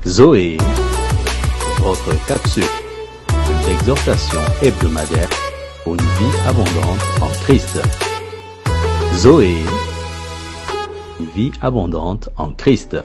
Zoé, votre capsule d'exhortation hebdomadaire pour une vie abondante en Christ. Zoé, une vie abondante en Christ.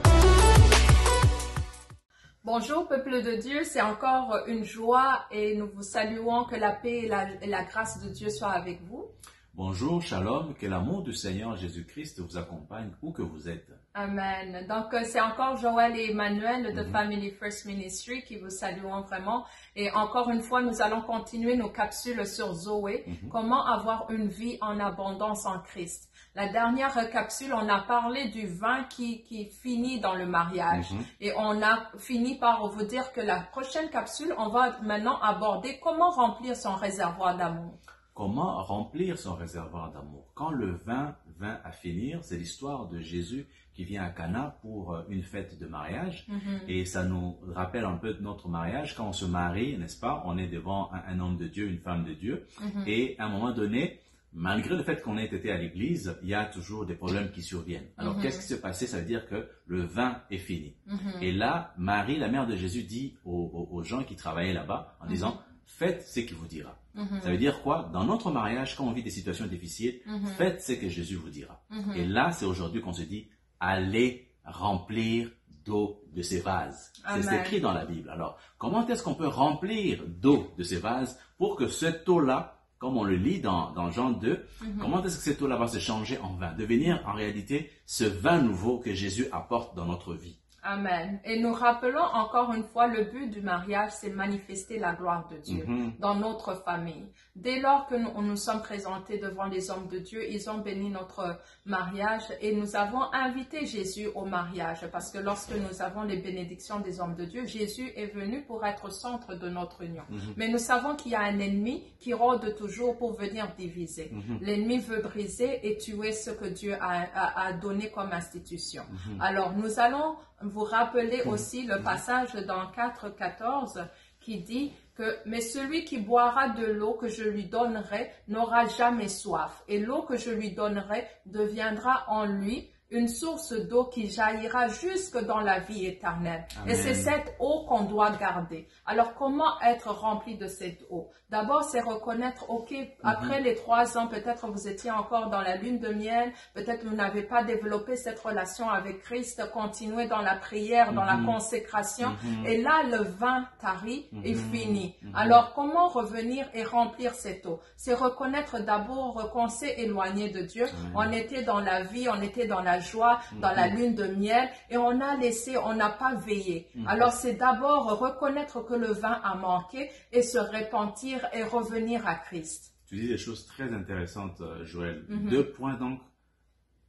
Bonjour peuple de Dieu, c'est encore une joie et nous vous saluons, que la paix et la grâce de Dieu soient avec vous. Bonjour, shalom, que l'amour du Seigneur Jésus-Christ vous accompagne où que vous êtes. Amen. Donc c'est encore Joël et Emmanuel de Family First Ministry qui vous saluons vraiment. Et encore une fois, nous allons continuer nos capsules sur Zoé, comment avoir une vie en abondance en Christ. La dernière capsule, on a parlé du vin qui finit dans le mariage. Et on a fini par vous dire que la prochaine capsule, on va maintenant aborder comment remplir son réservoir d'amour. Comment remplir son réservoir d'amour? Quand le vin vint à finir, c'est l'histoire de Jésus qui vient à Cana pour une fête de mariage. Et ça nous rappelle un peu de notre mariage. Quand on se marie, n'est-ce pas, on est devant un homme de Dieu, une femme de Dieu. Et à un moment donné, malgré le fait qu'on ait été à l'église, il y a toujours des problèmes qui surviennent. Alors, qu'est-ce qui s'est passé? Ça veut dire que le vin est fini. Et là, Marie, la mère de Jésus, dit aux gens qui travaillaient là-bas, en disant, faites ce qu'il vous dira. Ça veut dire quoi? Dans notre mariage, quand on vit des situations difficiles, faites ce que Jésus vous dira. Et là, c'est aujourd'hui qu'on se dit, allez remplir d'eau de ces vases. C'est écrit dans la Bible. Alors, comment est-ce qu'on peut remplir d'eau de ces vases pour que cette eau-là, comme on le lit dans Jean 2, comment est-ce que cette eau-là va se changer en vin, devenir en réalité ce vin nouveau que Jésus apporte dans notre vie? Amen. Et nous rappelons encore une fois, le but du mariage, c'est manifester la gloire de Dieu dans notre famille. Dès lors que nous sommes présentés devant les hommes de Dieu, ils ont béni notre mariage et nous avons invité Jésus au mariage, parce que lorsque nous avons les bénédictions des hommes de Dieu, Jésus est venu pour être au centre de notre union. Mais nous savons qu'il y a un ennemi qui rôde toujours pour venir diviser. L'ennemi veut briser et tuer ce que Dieu a donné comme institution. Alors nous allons vous rappeler aussi le passage dans 4,14 qui dit que « Mais celui qui boira de l'eau que je lui donnerai n'aura jamais soif, et l'eau que je lui donnerai deviendra en lui une source d'eau qui jaillira jusque dans la vie éternelle. » Et c'est cette eau qu'on doit garder. Alors, comment être rempli de cette eau? D'abord, c'est reconnaître, ok, après les 3 ans, peut-être vous étiez encore dans la lune de miel, peut-être vous n'avez pas développé cette relation avec Christ, continuez dans la prière, dans la consécration, et là, le vin tarit est fini. Alors, comment revenir et remplir cette eau? C'est reconnaître d'abord qu'on s'est éloigné de Dieu, on était dans la vie, on était dans la joie, dans la lune de miel, et on n'a pas veillé. Alors, c'est d'abord reconnaître que le vin a manqué et se repentir et revenir à Christ. Tu dis des choses très intéressantes, Joël. 2 points donc.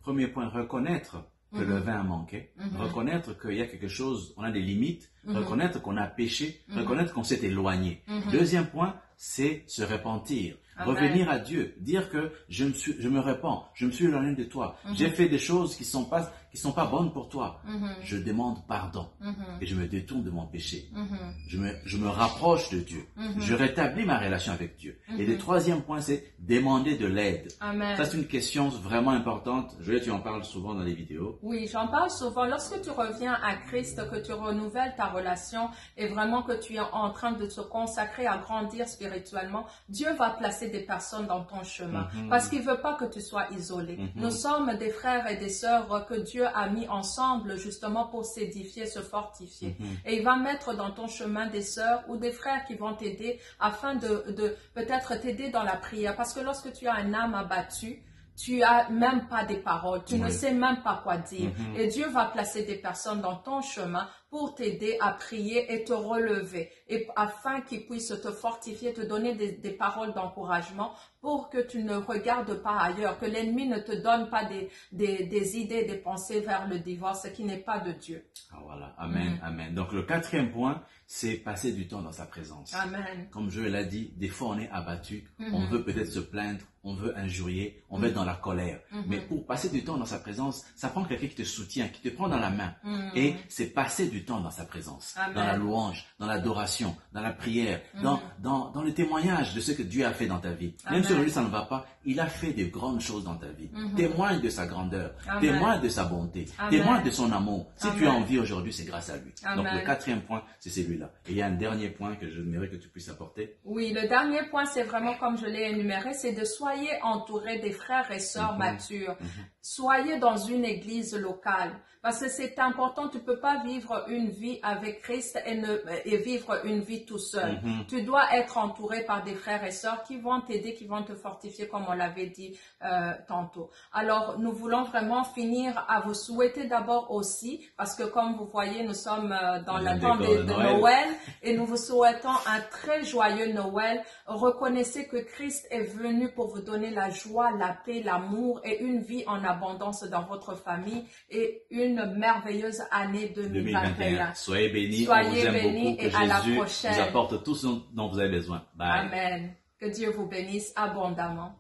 Premier point, reconnaître que le vin a manqué, reconnaître qu'il y a quelque chose, on a des limites, reconnaître qu'on a péché, reconnaître qu'on s'est éloigné. Deuxième point, c'est se repentir. Revenir à Dieu, dire que je me repens, je me suis éloigné de toi, j'ai fait des choses qui sont pas bonnes pour toi. Je demande pardon et je me détourne de mon péché. Je me rapproche de Dieu. Je rétablis ma relation avec Dieu. Et le troisième point, c'est demander de l'aide. Ça, c'est une question vraiment importante. Joël, tu en parles souvent dans les vidéos. Oui, j'en parle souvent. Lorsque tu reviens à Christ, que tu renouvelles ta relation et vraiment que tu es en train de te consacrer à grandir spirituellement, Dieu va placer des personnes dans ton chemin parce qu'il veut pas que tu sois isolé. Nous sommes des frères et des sœurs que Dieu a mis ensemble justement pour s'édifier, se fortifier. Et il va mettre dans ton chemin des sœurs ou des frères qui vont t'aider afin de peut-être t'aider dans la prière, parce que lorsque tu as une âme abattue, tu as même pas des paroles, tu ne sais même pas quoi dire. Et Dieu va placer des personnes dans ton chemin pour t'aider à prier et te relever, et afin qu'il puisse te fortifier, te donner des paroles d'encouragement pour que tu ne regardes pas ailleurs, que l'ennemi ne te donne pas des idées, des pensées vers le divorce qui n'est pas de Dieu. Ah, voilà, amen, amen. Donc le 4e point, c'est passer du temps dans sa présence. Amen. Comme Joël l'a dit, des fois on est abattu, on veut peut-être se plaindre, on veut injurier, on veut être dans la colère. Mais pour passer du temps dans sa présence, ça prend quelqu'un qui te soutient, qui te prend dans la main. Et c'est passer du temps dans sa présence, dans la louange, dans l'adoration, dans la prière, dans le témoignage de ce que Dieu a fait dans ta vie. Même se aujourd'hui ça ne va pas, il a fait de grandes choses dans ta vie. Témoigne de sa grandeur, Amen. témoigne de sa bonté, Amen. témoigne de son amour. Si Amen. tu as envie aujourd'hui, c'est grâce à lui. Amen. Donc le quatrième point, c'est celui-là. Et il y a un dernier point que j'aimerais que tu puisses apporter. Oui, le dernier point, c'est vraiment comme je l'ai énuméré, c'est de soyez entouré des frères et sœurs matures. Soyez dans une église locale. Parce que c'est important, tu peux pas vivre une vie avec Christ et vivre une vie tout seul. Tu dois être entouré par des frères et sœurs qui vont t'aider, qui vont te fortifier, comme on l'avait dit tantôt. Alors, nous voulons vraiment finir à vous souhaiter d'abord aussi, parce que comme vous voyez, nous sommes dans l'attente de Noël, et nous vous souhaitons un très joyeux Noël. Reconnaissez que Christ est venu pour vous donner la joie, la paix, l'amour et une vie en abondance dans votre famille et une merveilleuse année 2021. Soyez bénis, Soyez on vous aime bénis beaucoup, que et à la Jésus prochaine. vous apporte tout ce dont vous avez besoin. Bye. Amen. Que Dieu vous bénisse abondamment.